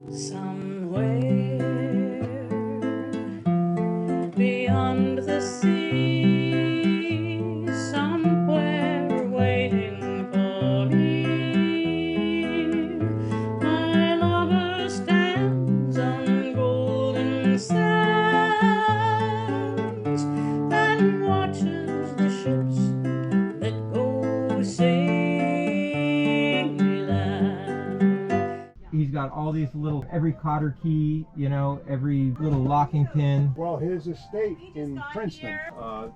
Somewhere beyond the sea, somewhere waiting for me, my lover stands on golden sands and watches the ships that go sailing. He's got all these little, every cotter key, you know, every little locking pin. Well, his estate in Princeton,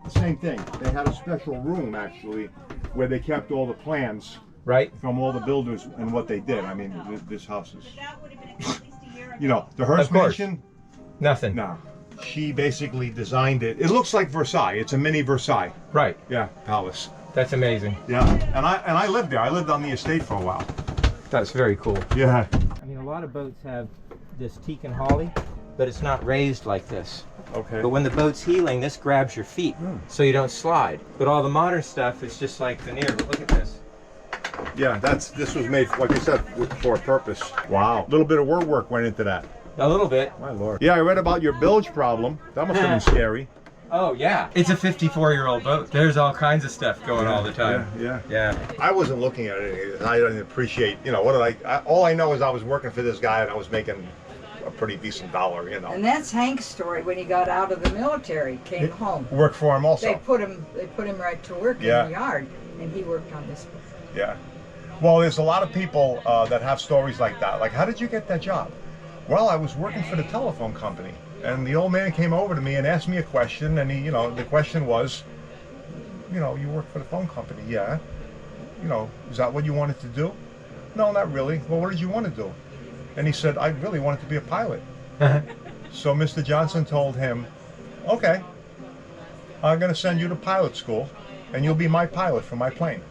same thing. They had a special room, actually, where they kept all the plans Right. from all the builders and what they did. I mean, this house is, you know, the Hearst Mansion. Nothing. No. She basically designed it. It looks like Versailles. It's a mini Versailles. Right. Yeah, palace. That's amazing. Yeah, and I lived there. I lived on the estate for a while. That's very cool. Yeah. I mean, a lot of boats have this teak and holly, but it's not raised like this. Okay. But when the boat's heeling, this grabs your feet, so you don't slide. But all the modern stuff is just like veneer. But look at this. Yeah, this was made, like I said, for a purpose. Wow. A little bit of work went into that. A little bit. My lord. Yeah, I read about your bilge problem. That must have been scary. Oh yeah. It's a 54-year-old boat. There's all kinds of stuff going all the time. Yeah. I wasn't looking at it. I didn't appreciate, you know, what did all I know is I was working for this guy and I was making a pretty decent dollar, you know. And that's Hank's story when he got out of the military, came home. Worked for him also. They put him right to work in the yard, and he worked on this boat. Yeah. Well, there's a lot of people that have stories like that. Like, how did you get that job? Well, I was working for the telephone company. And the old man came over to me and asked me a question, and he, you know, the question was, you know, you work for the phone company, yeah. You know, is that what you wanted to do? No, not really. Well, what did you want to do? And he said, I really wanted to be a pilot. So Mr. Johnson told him, okay, I'm going to send you to pilot school, and you'll be my pilot for my plane.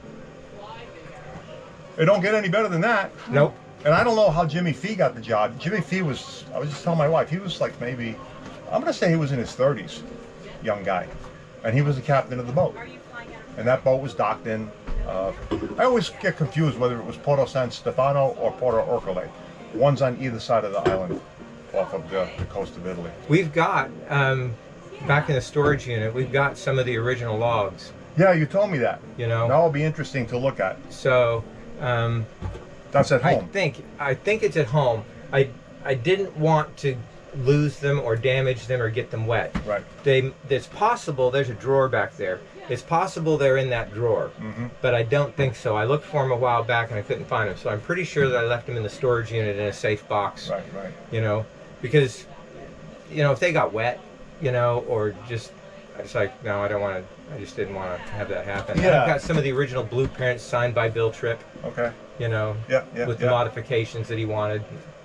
It don't get any better than that. Nope. And I don't know how Jimmy Fee got the job. Jimmy Fee was, I was just telling my wife, he was like maybe, I'm going to say he was in his 30s, young guy. And he was the captain of the boat. And that boat was docked in, I always get confused whether it was Porto San Stefano or Porto Ercole. One's on either side of the island off of the coast of Italy. We've got, back in the storage unit, we've got some of the original logs. Yeah, you told me that. You know? That'll be interesting to look at. So, that's at home. I think it's at home. I didn't want to lose them or damage them or get them wet. Right. It's possible there's a drawer back there. It's possible they're in that drawer, but I don't think so. I looked for them a while back and I couldn't find them. So I'm pretty sure that I left them in the storage unit in a safe box. Right. You know, because, you know, if they got wet, you know, or just, it's like, no, I just didn't want to have that happen. Yeah. I've got some of the original blueprints signed by Bill Tripp. Okay. You know, with the modifications that he wanted.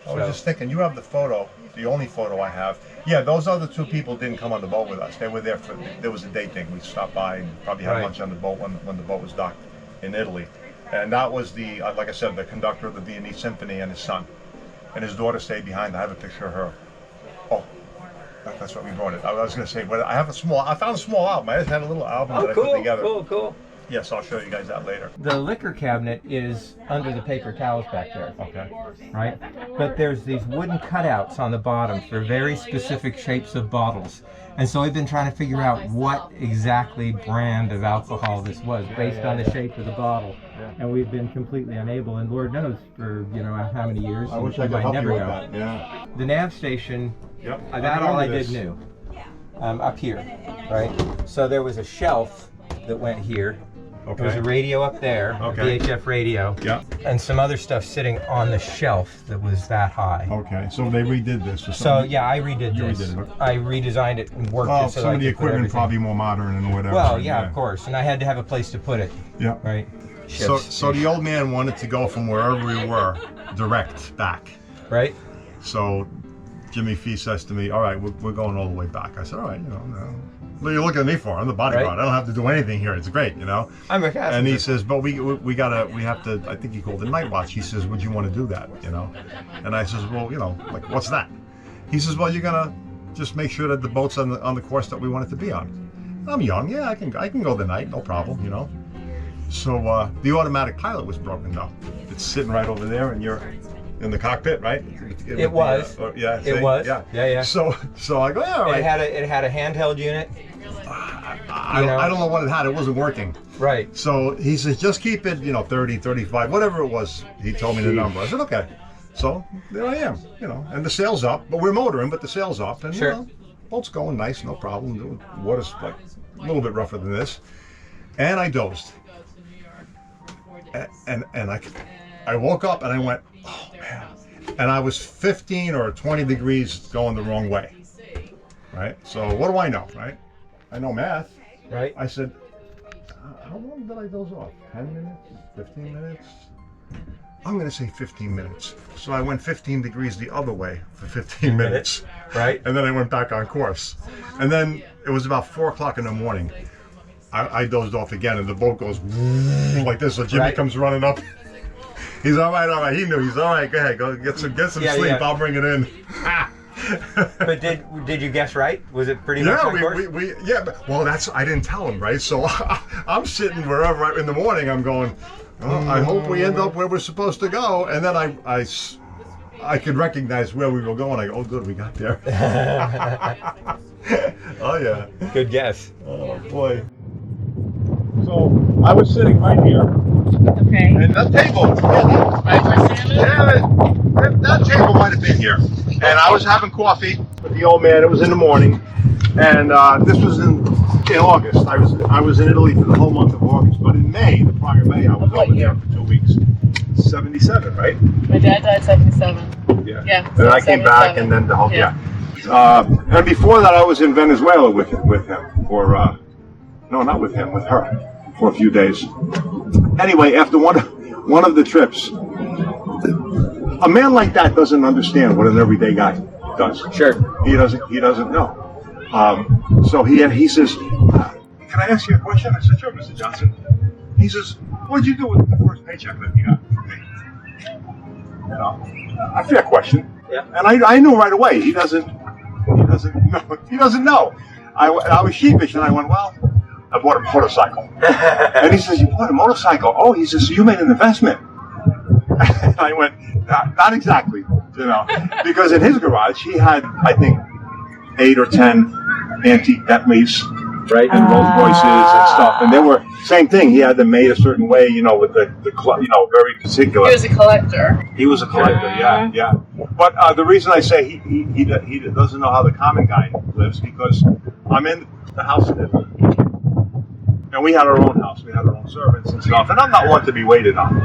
I was just thinking, you have the photo, the only photo I have. Yeah, those other two people didn't come on the boat with us. They were there for, there was a day thing. We stopped by and probably had lunch on the boat when the boat was docked in Italy. And that was the, like I said, the conductor of the Viennese Symphony and his son. And his daughter stayed behind. I have a picture of her. Oh, that's what we brought it. I was going to say, but I found a small album. I just had a little album that I put together. Cool. Yes, I'll show you guys that later. The liquor cabinet is under the paper towels back there. Okay. Right? But there's these wooden cutouts on the bottom for very specific shapes of bottles. And so we've been trying to figure out what exactly brand of alcohol this was based on the shape of the bottle. And we've been completely unable, and Lord knows for, you know, how many years. I wish I could help you with that. Yeah. The nav station, that all I did knew. Up here, right? So there was a shelf that went here. Okay. There was a radio up there, a VHF radio, and some other stuff sitting on the shelf that was that high. Okay, so they redid this. So yeah, I redid this. Redid it. I redesigned it and worked it so some I of the could put equipment everything. probably more modern and whatever. Well, yeah, of course, and I had to have a place to put it. Yeah. Right. So the old man wanted to go from wherever we were direct back. Right. So Jimmy Fee says to me, "All right, we're going all the way back." I said, "All right, you know, what are you looking at me for? I'm the bodyguard. I don't have to do anything here. It's great, you know." I'm a passenger. And he says, "But we have to." I think he called it night watch. He says, "Would you want to do that?" You know, and I says, "Well, you know, like what's that?" He says, "Well, you're gonna just make sure that the boat's on the course that we want it to be on." I'm young, yeah, I can go the night, no problem, you know. So the automatic pilot was broken though. It's sitting right over there, and you're in the cockpit, right? It was. Yeah. It was. Yeah. Yeah. So I go, yeah, all right. It had a handheld unit. I don't know what it had. It wasn't working. Right. So he says, just keep it, 30, 35, whatever it was. He told me the number. I said, okay. So there I am, and the sail's up, but we're motoring, but the sail's up, and Sure. boat's going nice, no problem. The water's like a little bit rougher than this, and I dozed, and I woke up and I went, oh man, and I was 15 or 20 degrees going the wrong way, right? So what do I know, right? I know math, Right. I said, how long did I doze off? 10 minutes? 15 minutes? I'm going to say 15 minutes. So I went 15 degrees the other way for 15 minutes. Right. And then I went back on course. And then it was about 4 o'clock in the morning. I dozed off again, and the boat goes like this. So Jimmy Right. comes running up. He's all right. He knew. He's all right. Go ahead. Go get some sleep. Yeah. I'll bring it in. But did you guess right? Was it pretty much on course? I didn't tell him, right? So I'm sitting wherever in the morning. I'm going, oh, I hope we end up where we're supposed to go. And then I could recognize where we were going. I go, oh, good, we got there. Oh yeah. Good guess. Oh boy. So I was sitting right here, Okay. and that table, that table might have been here. And I was having coffee with the old man. It was in the morning, and this was in August. I was in Italy for the whole month of August, but in May, the prior May, I was over there for 2 weeks. 77, right? My dad died 77. Yeah. Yeah. And I came back, and then the whole and before that, I was in Venezuela with him, or no, not with him, with her, for a few days. Anyway, after one of the trips, a man like that doesn't understand what an everyday guy does. Sure. He doesn't know. So he says, "Can I ask you a question?" I said, "Sure, Mr. Johnson." He says, "What'd you do with the first paycheck that you got from me?" A fair question. Yeah. And I knew right away he doesn't know. I was sheepish, and I went, "Well, I bought a motorcycle." And he says, "You bought a motorcycle?" Oh, he says, "So you made an investment?" And I went, not exactly, because in his garage he had, I think, 8 or 10 antique Bentleys, right, and Rolls Royces and stuff, and they were same thing. He had them made a certain way, with the very particular. He was a collector. He was a collector, yeah. But the reason I say he doesn't know how the common guy lives, because I'm in the house in Italy, and we had our own house. We had our own servants and stuff, and I'm not one to be waited on,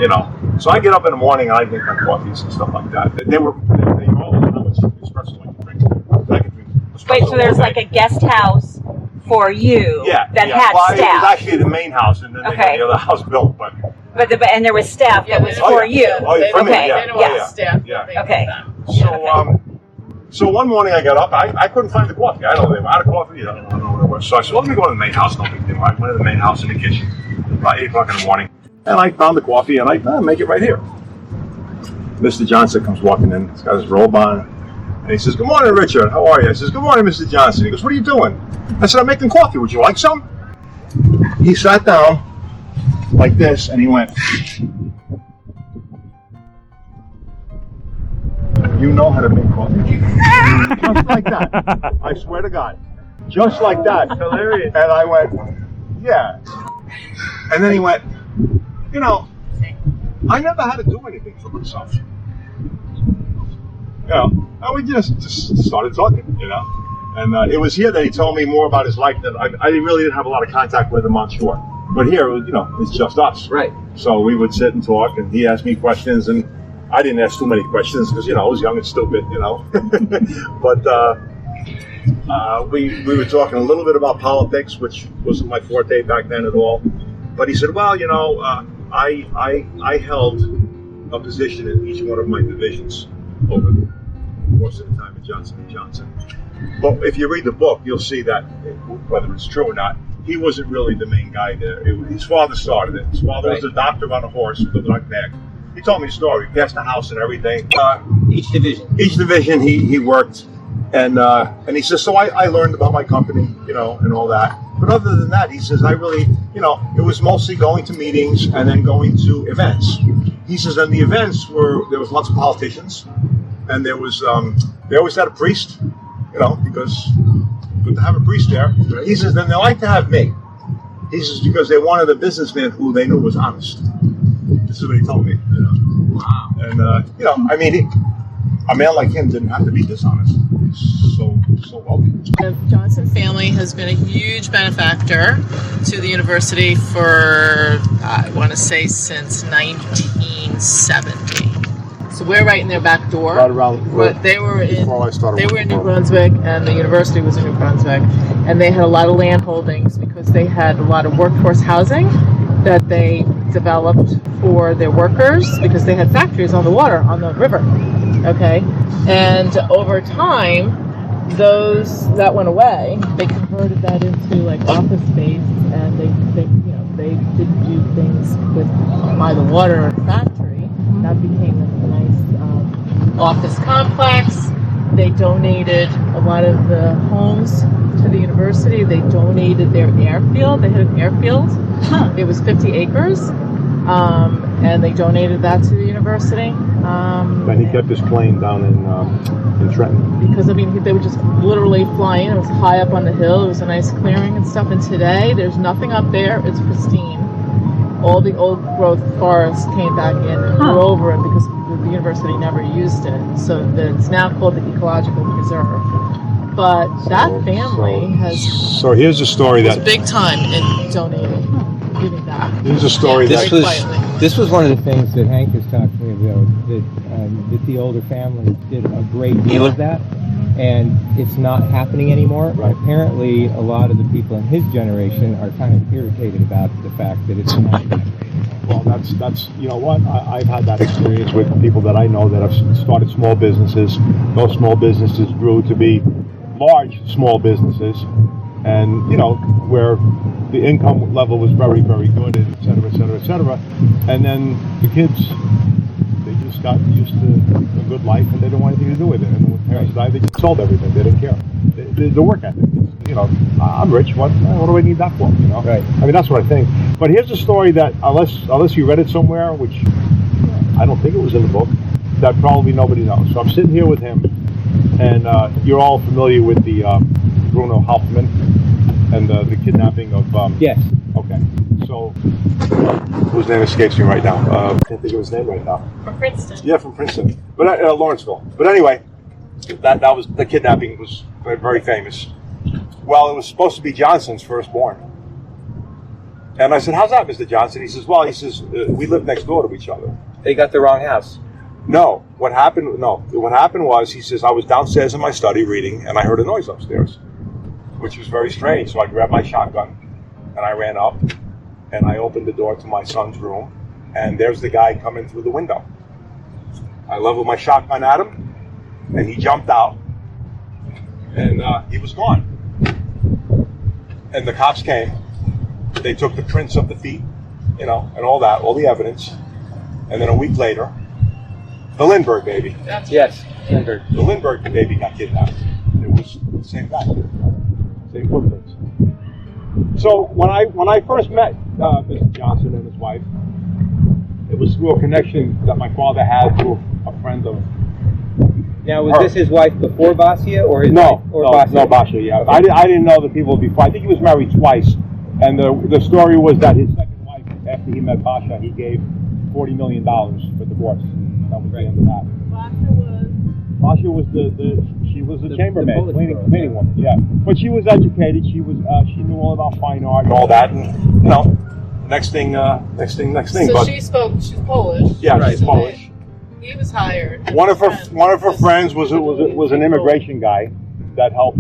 So I get up in the morning and I drink my coffees and stuff like that. They all know how much espresso I can drink. I can drink espresso. Wait, so there's like a guest house for you that had well, it was staff. actually the main house, and then they had the other house built, but. And there was staff that was for you. Oh, yeah, for me, Okay, yeah. They don't want yeah. staff. Yeah. Okay. So one morning I got up, I couldn't find the coffee. I don't know, they were out of coffee, I don't know what it was. So I said, well, let me go to the main house, no big deal. I went to the main house in the kitchen, about 8 o'clock in the morning, and I found the coffee, and I make it right here. Mr. Johnson comes walking in, he's got his robe on, and he says, "Good morning, Richard, how are you?" I says, "Good morning, Mr. Johnson." He goes, "What are you doing?" I said, "I'm making coffee, would you like some?" He sat down like this, and he went, "You know how to make coffee?" Just like that. I swear to God. Just like that. Hilarious. And I went, "Yeah." And then he went, I never had to do anything for myself. And we just started talking, And it was here that he told me more about his life that I really didn't have a lot of contact with him on shore. But here, it's just us. Right. So we would sit and talk, and he asked me questions, and I didn't ask too many questions because, I was young and stupid, But we were talking a little bit about politics, which wasn't my forte back then at all. But he said, well, I held a position in each one of my divisions over the course of the time at Johnson & Johnson. But if you read the book, you'll see that, whether it's true or not, he wasn't really the main guy there. His father started it. His father was a doctor on a horse with a black neck. He told me a story. He passed the house and everything. Each division. Each division he worked, and he says, so I learned about my company, and all that. But other than that, he says, I really, it was mostly going to meetings and then going to events. He says, and the events there was lots of politicians, and there was, they always had a priest, because good to have a priest there. He says, then they like to have me. He says, because they wanted a businessman who they knew was honest. This is what he told me. Wow. And, I mean, a man like him didn't have to be dishonest. He's so wealthy. The Johnson family has been a huge benefactor to the university for, I want to say, since 1970. So we're right in their back door. Right around. But they were before I started in working New for them. Brunswick, and the university was in New Brunswick, and they had a lot of land holdings because they had a lot of workforce housing that they developed for their workers because they had factories on the water, on the river. Okay, and over time, that went away. They converted that into like office space, and they didn't do things by the water or the factory. That became a nice office complex. They donated a lot of the homes to the university. They donated their airfield. They had an airfield. It was 50 acres. And they donated that to the university. And he kept his plane down in Trenton. Because, they would just literally fly in. It was high up on the hill. It was a nice clearing and stuff. And today, there's nothing up there. It's pristine. All the old growth forests came back in and grew over it because the university never used it. So it's now called the Ecological Preserve. But that family So here's a story was big time in donating, giving back. Here's a story This was one of the things that Hank was talking about, that the older families did a great deal of that, and it's not happening anymore. Right. Apparently, a lot of the people in his generation are kind of irritated about the fact that it's not happening. Well, that's I've had that experience with people that I know that have started small businesses. Those small businesses grew to be large small businesses, and where the income level was very, very good, et cetera, et cetera, et cetera. And then the kids, they just got used to a good life, and they didn't want anything to do with it. And when parents died, they just sold everything. They didn't care. The work ethic. I'm rich. What do I need that for? Right. I mean, that's what I think. But here's a story that, unless you read it somewhere, which I don't think it was in the book, that probably nobody knows. So I'm sitting here with him, and you're all familiar with the Bruno Hauptmann and the kidnapping of... Yes. Okay. So, whose name escapes me right now? I can't think of his name right now. From Princeton. Yeah, from Princeton. But Lawrenceville. But anyway, that was the kidnapping was very, very famous. Well, it was supposed to be Johnson's firstborn. And I said, how's that, Mr. Johnson? He says, we live next door to each other. They got the wrong house. No, what happened was, he says, I was downstairs in my study reading, and I heard a noise upstairs, which was very strange. So I grabbed my shotgun, and I ran up, and I opened the door to my son's room, and there's the guy coming through the window. I leveled my shotgun at him, and he jumped out, and he was gone. And the cops came. They took the prints of the feet, and all that, all the evidence. And then a week later, the Lindbergh baby. Yes, Lindbergh. The Lindbergh baby got kidnapped. It was the same guy, same footprints. So when I first met Mr. Johnson and his wife, it was through a connection that my father had through a friend of. Now, was this his wife before Basia, or his No, wife, or no, Basia? no, Basia. Yeah, I didn't know the people before. I think he was married twice, and the story was that his second wife, after he met Basia, he gave $40 million for divorce. That was the end of that. Basia was she was a chambermaid, cleaning woman. Yeah, but she was educated. She knew all about fine art and all that, and next thing. So but she's Polish. yeah, Right. she's Polish. He was hired. One of her friends was an immigration guy that helped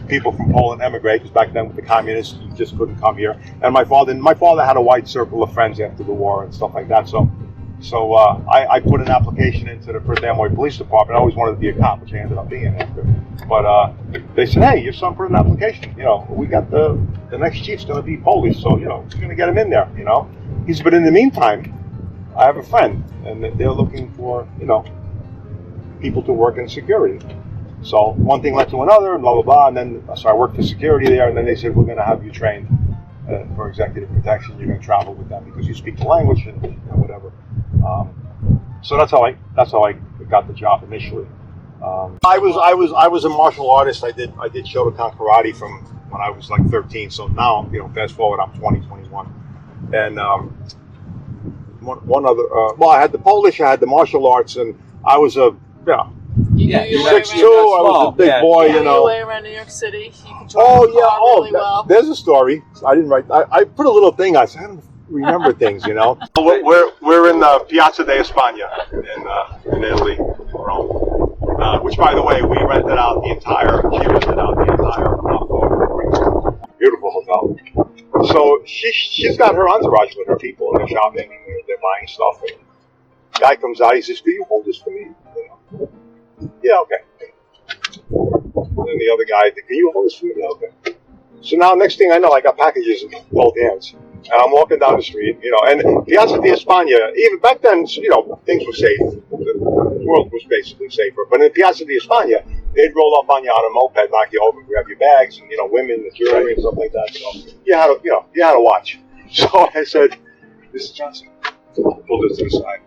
people from Poland emigrate, because back then with the communists, you just couldn't come here. And my father had a wide circle of friends after the war and stuff like that. So I put an application into the First Amboy Police Department. I always wanted to be a cop, which I ended up being after. But they said, hey, your son put an application. We got the next chief's going to be Polish, so we're going to get him in there. He said, but in the meantime, I have a friend, and they're looking for people to work in security. So one thing led to another, and blah, blah, blah. And then, so I worked for security there, and then they said, we're going to have you trained for executive protection. You're going to travel with them because you speak the language and whatever. So that's how I got the job initially. I was a martial artist. I did Shotokan karate from when I was like 13. So now, fast forward, I'm 20, 21. And one other, I had the Polish, I had the martial arts, and I was a, You knew your way 6'2", around. I was a big boy, You knew your way around New York City. You could drive Oh the yeah, car really well. there's a story. I didn't write. I put a little thing. I said I don't remember things, We're in the Piazza di Spagna in Italy, Rome. Which, by the way, we rented out the entire. She rented out the entire beautiful hotel. So she's got her entourage with her people, and they're shopping and they're buying stuff. And the guy comes out. He says, "Can you hold this for me?" Yeah, okay. And then the other guy, "Can you hold this for me?" Yeah, okay. So now, next thing I know, I got packages in both hands. And I'm walking down the street, and Piazza di Spagna, even back then, things were safe. The world was basically safer. But in Piazza di Spagna, they'd roll up on you on a moped, knock you over, grab your bags, and, women, the jewelry and stuff like that, You had to watch. So I said, "Mrs. Johnson," I pulled this to the side.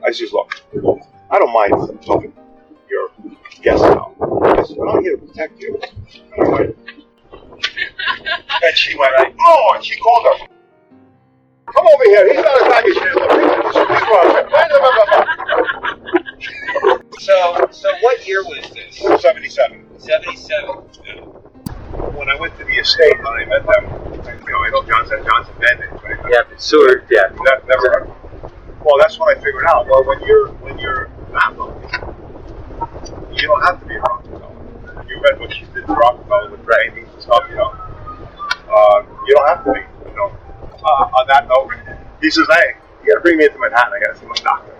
I said, "Look, I don't mind helping your guests out. I said, but I'm here to protect you." And I went, and she went, "Oh," and she called her. "Come over here. He's not a package handler. So what year was this? 77. 77. Yeah. When I went to the estate, when I met them, I know Johnson Bennett, right? Yeah, Seward. Yeah. Never heard. Well, that's what I figured out. Well, when you're not wealthy, you don't have to be a Rockefeller. You read what she did to Rockefeller with paintings and stuff. You don't have to be. On that note, he says, "Hey, you got to bring me into Manhattan. I got to see my doctor."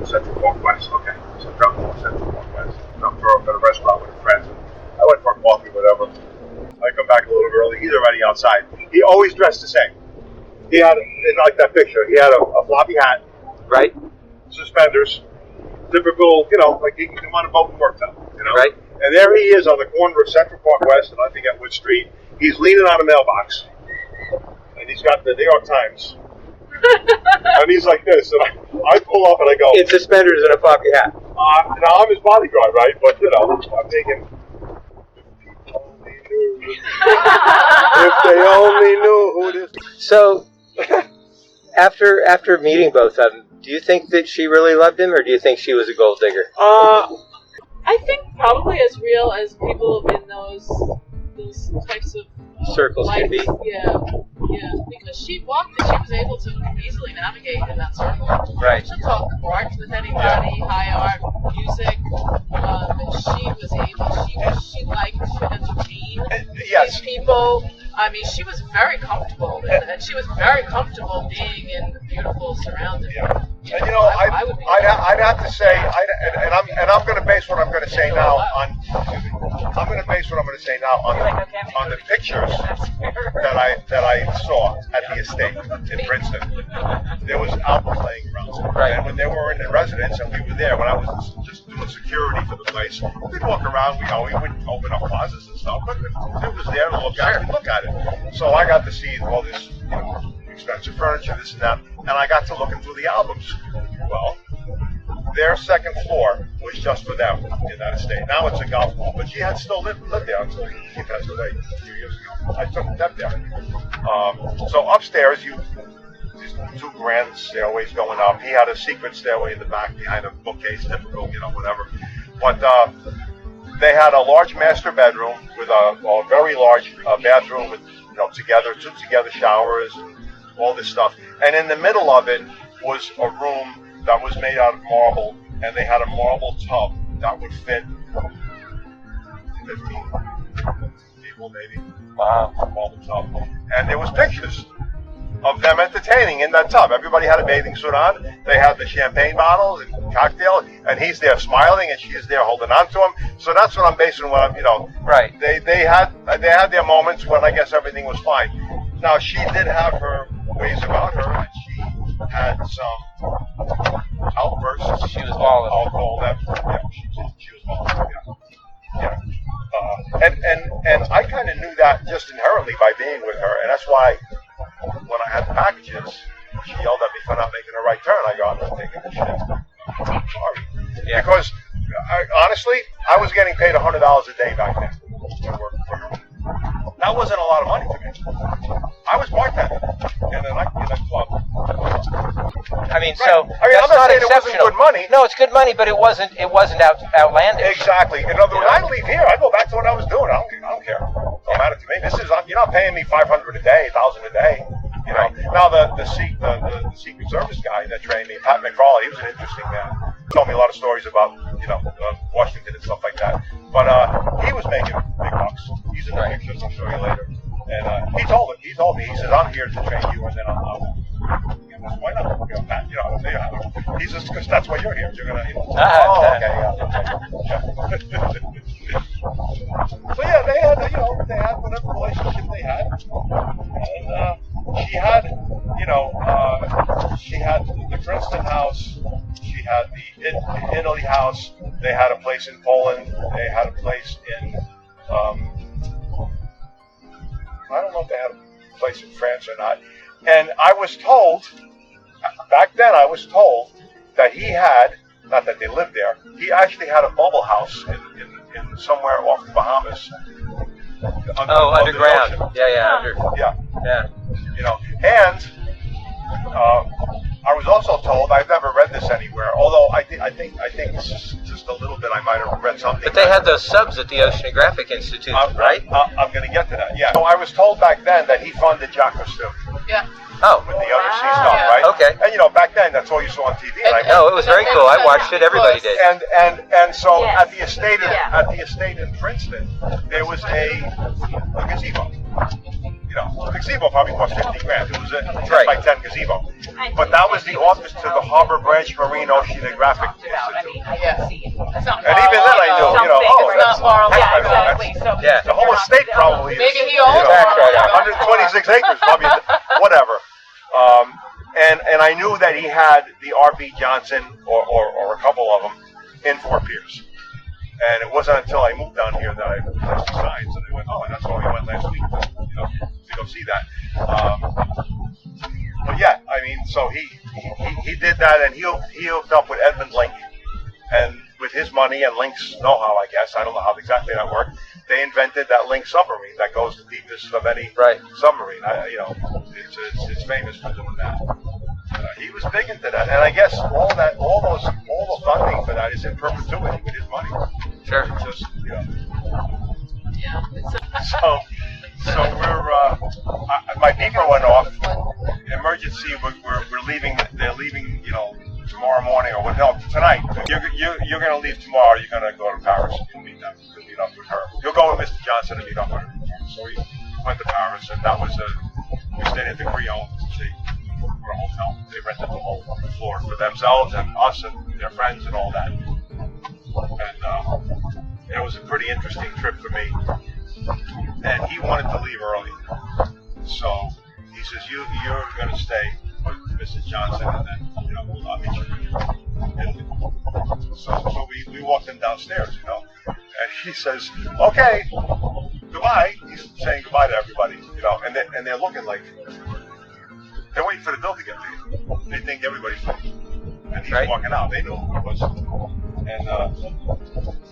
Central Park West. Okay. So I dropped to Central Park West. I'm at a restaurant with friends. And I went for a coffee, whatever. I come back a little early. He's already outside. He always dressed the same. He had, like that picture, he had a floppy hat. Right. Suspenders. Typical, like he can want to boat and work them. Right. And there he is on the corner of Central Park West and I think at Wood Street. He's leaning on a mailbox. And he's got the New York Times. And he's like this, and I pull up and I go, In suspenders and a floppy hat. now I'm his bodyguard, right? But I'm thinking, if they only knew who this. So, after meeting both of them, do you think that she really loved him, or do you think she was a gold digger? I think probably as real as people in those types of Circles can be. Yeah, because she walked and she was able to easily navigate in that circle. Right. She'll talk art with anybody, high art, music. She was able. She liked to entertain these people. I mean, she was very comfortable, and she was very comfortable being in beautiful surroundings. Yeah. And I'd have to say, I'm going to base what I'm going to say now on. I'm going to base what I'm going to say now on the pictures that I saw at the estate in Princeton. There was Albert playing around, right. And when they were in the residence and we were there, when I was just doing security for the place, we'd walk around. We wouldn't open up closets and stuff, but if it was there to look at, we'd look at it. So I got to see all this expensive furniture, this and that, and I got to looking through the albums. Well, their second floor was just for them in that estate. Now it's a golf ball, but she had still lived there until she passed away a few years ago. I took them there. So upstairs, these two grand stairways going up. He had a secret stairway in the back behind a bookcase, typical, whatever. But they had a large master bedroom with a very large bathroom with two together showers and all this stuff. And in the middle of it was a room that was made out of marble, and they had a marble tub that would fit 15 people maybe. Wow. Marble tub. And there was pictures of them entertaining in that tub. Everybody had a bathing suit on. They had the champagne bottles and cocktail, and he's there smiling, and she's there holding on to him. So that's what I'm basing what I'm, Right. They had their moments when I guess everything was fine. Now she did have her ways about her, and she had some outbursts. She was balling. I'll call them. Yeah, she was balling. Yeah. just inherently by being with her, and that's why when I had the packages, she yelled at me for not making the right turn. I go, I'm not taking this shit. I'm sorry. Yeah. Because honestly, I was getting paid $100 a day back then to work for her. That wasn't a lot of money to me. I was bartending in a club. I mean, Right. so I mean, I'm that's not not saying it wasn't exceptional. good money. No, it's good money, but it wasn't outlandish. Exactly. In other words, I leave here, I go back to what I was doing. I don't care. Don't matter to me. You're not paying me $500 a day, $1,000 a day. You know. Right. Now the Secret Service guy that trained me, Pat McCrawley, he was an interesting man. He told me a lot of stories about Washington and stuff like that. But he was making big bucks. He's in the pictures. I'll show you later. And he told me, he says, I'm here to train you, and then I'll why not? Pat, he says, because that's why you're here. You're gonna, So yeah, they had whatever relationship they had, and she had, she had the Princeton house, she had the Italy house, they had a place in Poland, they had a place in, I don't know if they had a place in France or not, and I was told, back then I was told that he had, not that they lived there, he actually had a bubble house in somewhere off the Bahamas. Underground. Yeah. Yeah. And I was also told, I've never read this anywhere, although I think this is just a little bit, I might have read something. But they had those subs at the Oceanographic Institute, right? I'm going to get to that, yeah. So I was told back then that he funded Jacques Cousteau. Yeah. Oh. With the undersea stuff, right? Okay. And back then, that's all you saw on TV. No, it was very cool. I watched it. Everybody did. And so Yes. at the estate in Princeton, there was a gazebo. The gazebo probably cost $50,000. It was a 10 by 10 gazebo. But that was the office to the Harbor Branch Marine Oceanographic Institute. Yeah. And even then I knew, It's not Laurel. Yeah, exactly. So Yeah. the whole estate probably is. Maybe he owns Tax write-off. 126 acres, probably, whatever. And I knew that he had the R.B. Johnson or a couple of them in Fort Pierce. And it wasn't until I moved down here that I placed the signs, and they went, oh, and that's why we went last week, to go see that. But yeah, I mean, so he did that, and he hooked up with Edmund Link, and with his money and Link's know-how, I guess, I don't know how exactly that worked, they invented that Link submarine that goes the deepest of any submarine. It's famous for doing that. He was big into that, and I guess all the funding for that is in perpetuity with his money. Sure. It's just, Yeah. So we're my beeper went off. Emergency. We're leaving. They're leaving. Tomorrow morning or no, tonight. You're going to leave tomorrow. You're going to go to Paris and meet up with her. You'll go with Mr. Johnson and meet up with her. So we went to Paris, and that was we stayed at the Crillon. For a hotel. They rented the whole floor for themselves and us and their friends and all that. And it was a pretty interesting trip for me. And he wanted to leave early. So he says, you're going to stay with Mrs. Johnson, and then, I'll meet you. And so we walked him downstairs, and he says, okay, goodbye. He's saying goodbye to everybody, and they're looking like, they're waiting for the bill to get paid. They think everybody's leaving. And he's walking out. They know who it was. And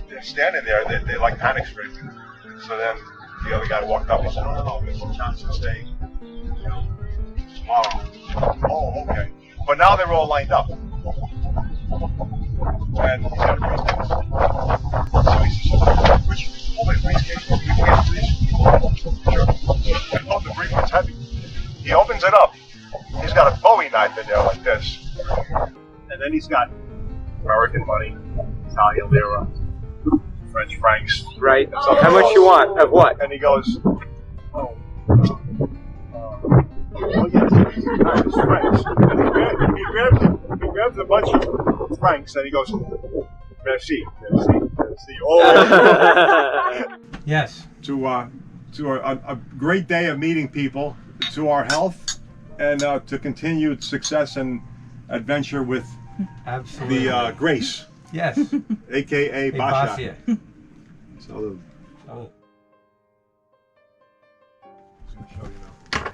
they're standing there. They're like panic stricken. So then the other guy walked up and said, no, Mr. Johnson's staying tomorrow. Oh, okay. But now they're all lined up. And he's got a briefcase. So he says, Rich, hold my briefcase. Sure. And the briefcase is heavy. He opens it up. He's got a Bowie knife in there like this. And then he's got American money, Italian lira, French francs. Right. How much you want? Of what? And he goes, yes, it's francs. And he grabs a bunch of francs and he goes, merci. Oh. Yes. To a great day of meeting people, to our health, and to continued success and adventure with the Grace. Yes. A.K.A. Basha. Basia. So